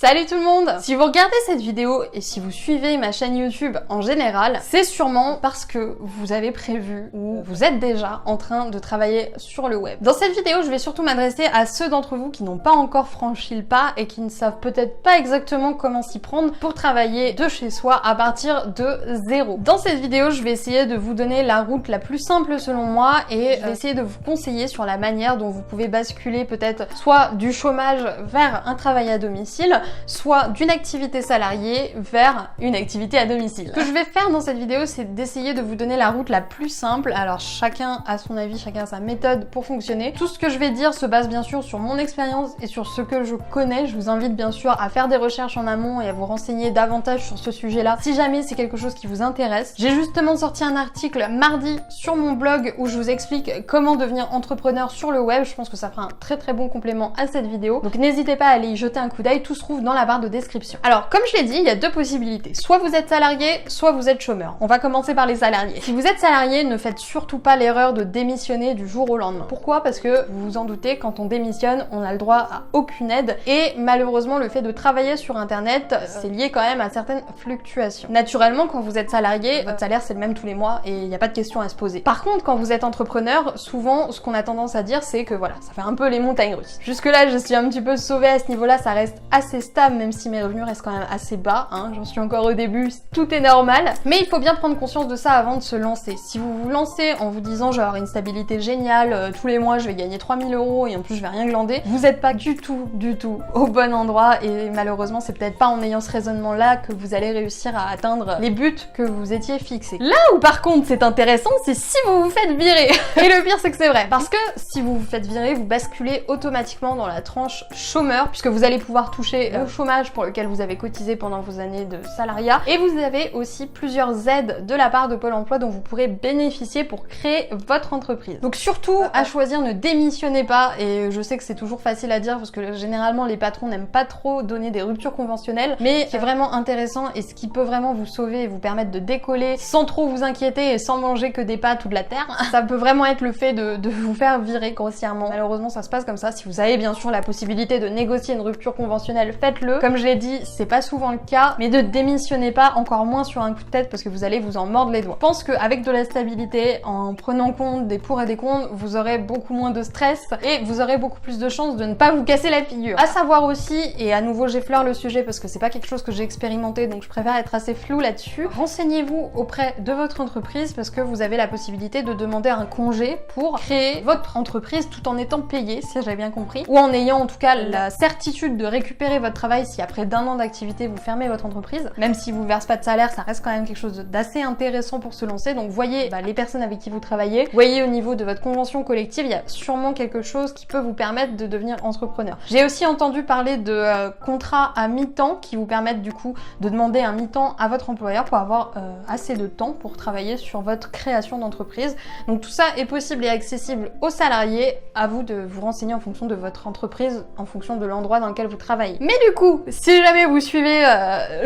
Salut tout le monde! Si vous regardez cette vidéo et si vous suivez ma chaîne YouTube en général, c'est sûrement parce que vous avez prévu ou vous êtes déjà en train de travailler sur le web. Dans cette vidéo, je vais surtout m'adresser à ceux d'entre vous qui n'ont pas encore franchi le pas et qui ne savent peut-être pas exactement comment s'y prendre pour travailler de chez soi à partir de zéro. Dans cette vidéo, je vais essayer de vous donner la route la plus simple selon moi et je vais essayer de vous conseiller sur la manière dont vous pouvez basculer peut-être soit du chômage vers un travail à domicile, soit d'une activité salariée vers une activité à domicile. Ce que je vais faire dans cette vidéo, c'est d'essayer de vous donner la route la plus simple. Alors chacun a son avis, chacun a sa méthode pour fonctionner. Tout ce que je vais dire se base bien sûr sur mon expérience et sur ce que je connais. Je vous invite bien sûr à faire des recherches en amont et à vous renseigner davantage sur ce sujet-là si jamais c'est quelque chose qui vous intéresse. J'ai justement sorti un article mardi sur mon blog où je vous explique comment devenir entrepreneur sur le web. Je pense que ça fera un très bon complément à cette vidéo. Donc n'hésitez pas à aller y jeter un coup d'œil. Tout se trouve dans la barre de description. Alors, comme je l'ai dit, il y a deux possibilités. Soit vous êtes salarié, soit vous êtes chômeur. On va commencer par les salariés. Si vous êtes salarié, ne faites surtout pas l'erreur de démissionner du jour au lendemain. Pourquoi? Parce que vous vous en doutez, quand on démissionne, on n'a le droit à aucune aide et malheureusement, le fait de travailler sur Internet, c'est lié quand même à certaines fluctuations. Naturellement, quand vous êtes salarié, votre salaire c'est le même tous les mois et il n'y a pas de question à se poser. Par contre, quand vous êtes entrepreneur, souvent, ce qu'on a tendance à dire, c'est que voilà, ça fait un peu les montagnes russes. Jusque-là, je suis un petit peu sauvée à ce niveau-là, ça reste assez stable, même si mes revenus restent quand même assez bas, hein. J'en suis encore au début, tout est normal. Mais il faut bien prendre conscience de ça avant de se lancer. Si vous vous lancez en vous disant je vais avoir une stabilité géniale, tous les mois je vais gagner 3000 € et en plus je vais rien glander, vous n'êtes pas du tout au bon endroit et malheureusement c'est peut-être pas en ayant ce raisonnement-là que vous allez réussir à atteindre les buts que vous étiez fixés. Là où par contre c'est intéressant, c'est si vous vous faites virer. Et le pire c'est que c'est vrai, parce que si vous vous faites virer, vous basculez automatiquement dans la tranche chômeur puisque vous allez pouvoir toucher le chômage pour lequel vous avez cotisé pendant vos années de salariat et vous avez aussi plusieurs aides de la part de Pôle emploi dont vous pourrez bénéficier pour créer votre entreprise. Donc surtout à choisir, ne démissionnez pas, et je sais que c'est toujours facile à dire parce que généralement les patrons n'aiment pas trop donner des ruptures conventionnelles, mais ce qui est vraiment intéressant et ce qui peut vraiment vous sauver et vous permettre de décoller sans trop vous inquiéter et sans manger que des pâtes ou de la terre, ça peut vraiment être le fait de vous faire virer grossièrement. Malheureusement ça se passe comme ça. Si vous avez bien sûr la possibilité de négocier une rupture conventionnelle, faites-le. Comme je l'ai dit, c'est pas souvent le cas, mais ne démissionnez pas, encore moins sur un coup de tête parce que vous allez vous en mordre les doigts. Je pense qu'avec de la stabilité, en prenant compte des pour et des contre, vous aurez beaucoup moins de stress et vous aurez beaucoup plus de chances de ne pas vous casser la figure. À savoir aussi, et à nouveau j'effleure le sujet parce que c'est pas quelque chose que j'ai expérimenté donc je préfère être assez floue là-dessus, renseignez-vous auprès de votre entreprise parce que vous avez la possibilité de demander un congé pour créer votre entreprise tout en étant payé, si j'ai bien compris, ou en ayant en tout cas la certitude de récupérer votre travail si après d'un an d'activité vous fermez votre entreprise. Même si vous ne versez pas de salaire, ça reste quand même quelque chose d'assez intéressant pour se lancer. Donc voyez les personnes avec qui vous travaillez, voyez au niveau de votre convention collective, il y a sûrement quelque chose qui peut vous permettre de devenir entrepreneur. J'ai aussi entendu parler de contrats à mi-temps qui vous permettent du coup de demander un mi-temps à votre employeur pour avoir assez de temps pour travailler sur votre création d'entreprise. Donc tout ça est possible et accessible aux salariés. À vous de vous renseigner en fonction de votre entreprise, en fonction de l'endroit dans lequel vous travaillez. Mais du coup, si jamais vous suivez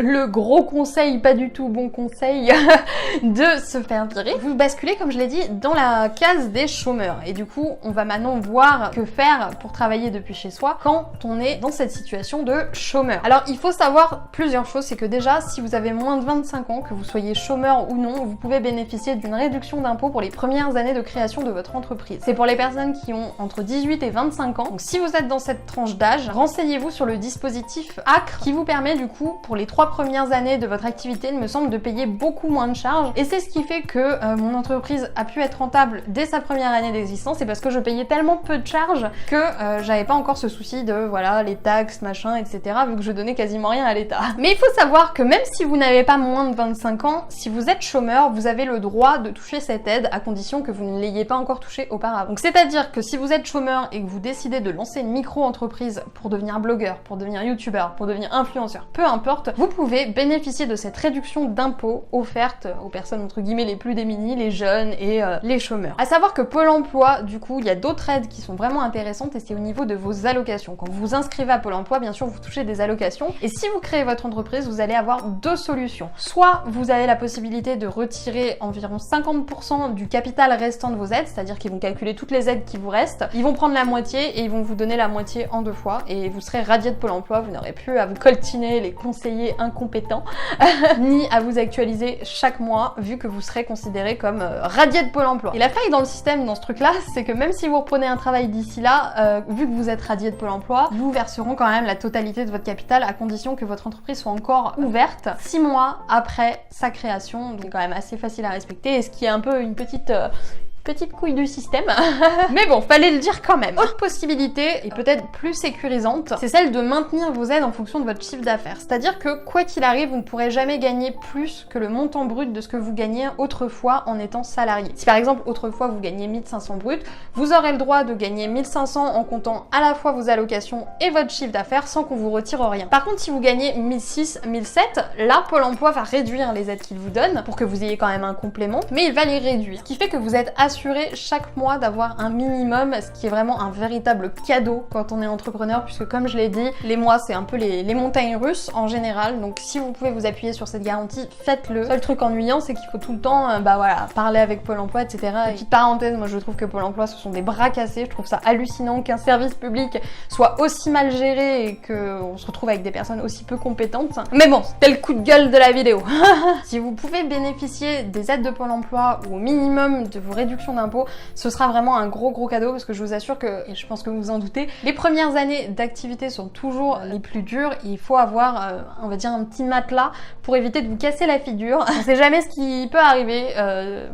le gros conseil, pas du tout bon conseil, de se faire virer, vous basculez, comme je l'ai dit, dans la case des chômeurs. Et du coup, on va maintenant voir que faire pour travailler depuis chez soi quand on est dans cette situation de chômeur. Alors, il faut savoir plusieurs choses. C'est que déjà, si vous avez moins de 25 ans, que vous soyez chômeur ou non, vous pouvez bénéficier d'une réduction d'impôt pour les premières années de création de votre entreprise. C'est pour les personnes qui ont entre 18 et 25 ans. Donc, si vous êtes dans cette tranche d'âge, renseignez-vous sur le dispositif ACRE qui vous permet du coup, pour les 3 premières années de votre activité, il me semble, de payer beaucoup moins de charges. Et c'est ce qui fait que mon entreprise a pu être rentable dès sa première année d'existence. C'est parce que je payais tellement peu de charges que j'avais pas encore ce souci de voilà les taxes, machin, etc. vu que je donnais quasiment rien à l'État. Mais il faut savoir que même si vous n'avez pas moins de 25 ans, si vous êtes chômeur, vous avez le droit de toucher cette aide à condition que vous ne l'ayez pas encore touchée auparavant. Donc c'est-à-dire que si vous êtes chômeur et que vous décidez de lancer une micro-entreprise pour devenir blogueur, pour devenir youtubeur, pour devenir influenceur, peu importe, vous pouvez bénéficier de cette réduction d'impôt offerte aux personnes entre guillemets les plus démunies, les jeunes et les chômeurs. À savoir que Pôle emploi, du coup, il y a d'autres aides qui sont vraiment intéressantes et c'est au niveau de vos allocations. Quand vous vous inscrivez à Pôle emploi, bien sûr, vous touchez des allocations et si vous créez votre entreprise, vous allez avoir deux solutions. Soit vous avez la possibilité de retirer environ 50% du capital restant de vos aides, c'est-à-dire qu'ils vont calculer toutes les aides qui vous restent, ils vont prendre la moitié et ils vont vous donner la moitié en 2 fois et vous serez radié de Pôle emploi, vous n'aurez plus à vous coltiner les conseillers incompétents, ni à vous actualiser chaque mois, vu que vous serez considéré comme radié de Pôle emploi. Et la faille dans le système, dans ce truc-là, c'est que même si vous reprenez un travail d'ici là, vu que vous êtes radié de Pôle emploi, vous verseront quand même la totalité de votre capital à condition que votre entreprise soit encore ouverte 6 mois après sa création, donc quand même assez facile à respecter, et ce qui est un peu une petite couille du système. Mais bon, fallait le dire quand même. Autre possibilité, et peut-être plus sécurisante, c'est celle de maintenir vos aides en fonction de votre chiffre d'affaires. C'est-à-dire que quoi qu'il arrive, vous ne pourrez jamais gagner plus que le montant brut de ce que vous gagnez autrefois en étant salarié. Si par exemple autrefois vous gagnez 1500 brut, vous aurez le droit de gagner 1500 en comptant à la fois vos allocations et votre chiffre d'affaires sans qu'on vous retire rien. Par contre, si vous gagnez 1600, 1700, là Pôle emploi va réduire les aides qu'il vous donne pour que vous ayez quand même un complément, mais il va les réduire. Ce qui fait que vous êtes assuré chaque mois d'avoir un minimum, ce qui est vraiment un véritable cadeau quand on est entrepreneur, puisque comme je l'ai dit, les mois c'est un peu les montagnes russes en général, donc si vous pouvez vous appuyer sur cette garantie, faites-le. Seul truc ennuyant, c'est qu'il faut tout le temps parler avec Pôle emploi, etc. Et petite parenthèse, moi je trouve que Pôle emploi ce sont des bras cassés, je trouve ça hallucinant qu'un service public soit aussi mal géré et qu'on se retrouve avec des personnes aussi peu compétentes. Mais bon, c'était le coup de gueule de la vidéo. Si vous pouvez bénéficier des aides de Pôle emploi ou au minimum de vos réductions d'impôts, ce sera vraiment un gros cadeau, parce que je vous assure que, et je pense que vous vous en doutez, les premières années d'activité sont toujours les plus dures, et il faut avoir, on va dire, un petit matelas pour éviter de vous casser la figure. On sait jamais ce qui peut arriver,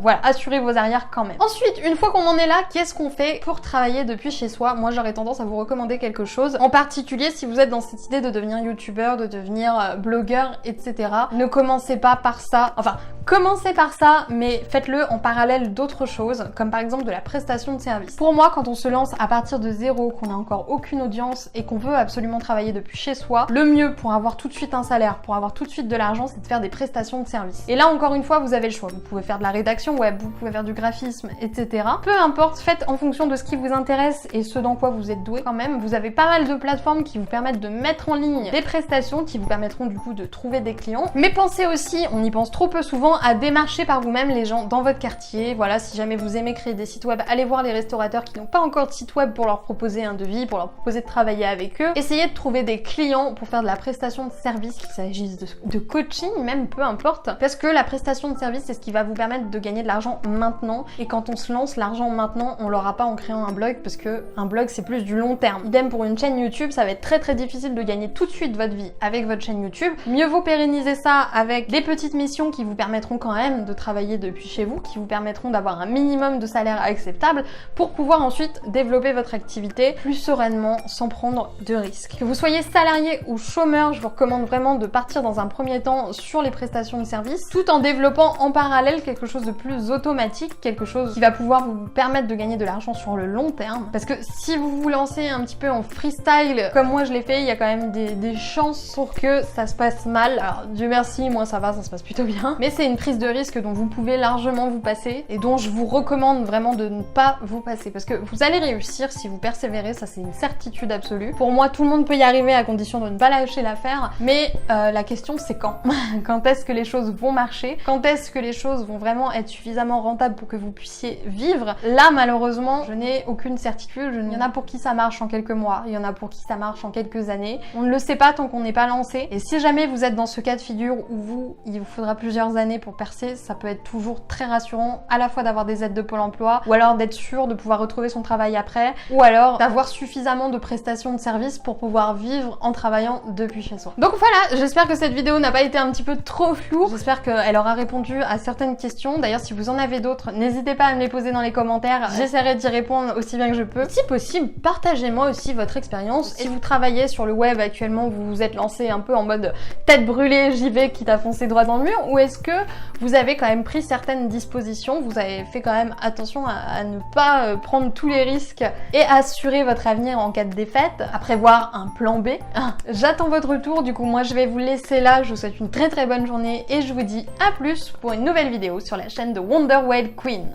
voilà, assurez vos arrières quand même. Ensuite, une fois qu'on en est là, qu'est-ce qu'on fait pour travailler depuis chez soi? Moi j'aurais tendance à vous recommander quelque chose, en particulier si vous êtes dans cette idée de devenir youtubeur, de devenir blogueur, etc. Ne commencez pas par ça, enfin, commencez par ça, mais faites-le en parallèle d'autres choses, comme par exemple de la prestation de service. Pour moi, quand on se lance à partir de zéro, qu'on n'a encore aucune audience et qu'on veut absolument travailler depuis chez soi, le mieux pour avoir tout de suite un salaire, pour avoir tout de suite de l'argent, c'est de faire des prestations de service. Et là, encore une fois, vous avez le choix. Vous pouvez faire de la rédaction web, vous pouvez faire du graphisme, etc. Peu importe, faites en fonction de ce qui vous intéresse et ce dans quoi vous êtes doué quand même. Vous avez pas mal de plateformes qui vous permettent de mettre en ligne des prestations qui vous permettront du coup de trouver des clients. Mais pensez aussi, on y pense trop peu souvent, à démarcher par vous-même les gens dans votre quartier. Voilà, si jamais vous aimez créer des sites web, allez voir les restaurateurs qui n'ont pas encore de site web pour leur proposer un devis, pour leur proposer de travailler avec eux. Essayez de trouver des clients pour faire de la prestation de service, qu'il s'agisse de coaching, même peu importe, parce que la prestation de service, c'est ce qui va vous permettre de gagner de l'argent maintenant. Et quand on se lance, l'argent maintenant, on l'aura pas en créant un blog, parce que un blog c'est plus du long terme. Idem pour une chaîne YouTube, ça va être très difficile de gagner tout de suite votre vie avec votre chaîne YouTube. Mieux vaut pérenniser ça avec des petites missions qui vous permettront quand même de travailler depuis chez vous, qui vous permettront d'avoir un minimum de salaire acceptable pour pouvoir ensuite développer votre activité plus sereinement sans prendre de risques. Que vous soyez salarié ou chômeur, je vous recommande vraiment de partir dans un premier temps sur les prestations de services tout en développant en parallèle quelque chose de plus automatique, quelque chose qui va pouvoir vous permettre de gagner de l'argent sur le long terme. Parce que si vous vous lancez un petit peu en freestyle comme moi je l'ai fait, il y a quand même des chances pour que ça se passe mal. Alors Dieu merci, moi ça va, ça se passe plutôt bien, mais c'est une prise de risque dont vous pouvez largement vous passer et dont je vous recommande vraiment de ne pas vous passer, parce que vous allez réussir si vous persévérez, ça c'est une certitude absolue. Pour moi, tout le monde peut y arriver à condition de ne pas lâcher l'affaire, mais la question c'est quand. Quand est-ce que les choses vont marcher? Quand est-ce que les choses vont vraiment être suffisamment rentables pour que vous puissiez vivre? Là malheureusement, je n'ai aucune certitude. Il y en a pour qui ça marche en quelques mois, il y en a pour qui ça marche en quelques années. On ne le sait pas tant qu'on n'est pas lancé, et si jamais vous êtes dans ce cas de figure où il vous faudra plusieurs années pour percer, ça peut être toujours très rassurant à la fois d'avoir des aides de Pôle emploi, ou alors d'être sûr de pouvoir retrouver son travail après, ou alors d'avoir suffisamment de prestations de services pour pouvoir vivre en travaillant depuis chez soi. Donc voilà, j'espère que cette vidéo n'a pas été un petit peu trop floue, j'espère qu'elle aura répondu à certaines questions. D'ailleurs, si vous en avez d'autres, n'hésitez pas à me les poser dans les commentaires, j'essaierai d'y répondre aussi bien que je peux. Si possible, partagez-moi aussi votre expérience. Si vous travaillez sur le web actuellement, vous vous êtes lancé un peu en mode tête brûlée, j'y vais, quitte à foncer droit dans le mur, ou est-ce que vous avez quand même pris certaines dispositions, vous avez fait quand même attention à ne pas prendre tous les risques et assurer votre avenir en cas de défaite, à prévoir un plan B. J'attends votre retour, du coup moi je vais vous laisser là, je vous souhaite une très bonne journée et je vous dis à plus pour une nouvelle vidéo sur la chaîne de Wonder Whale Queen.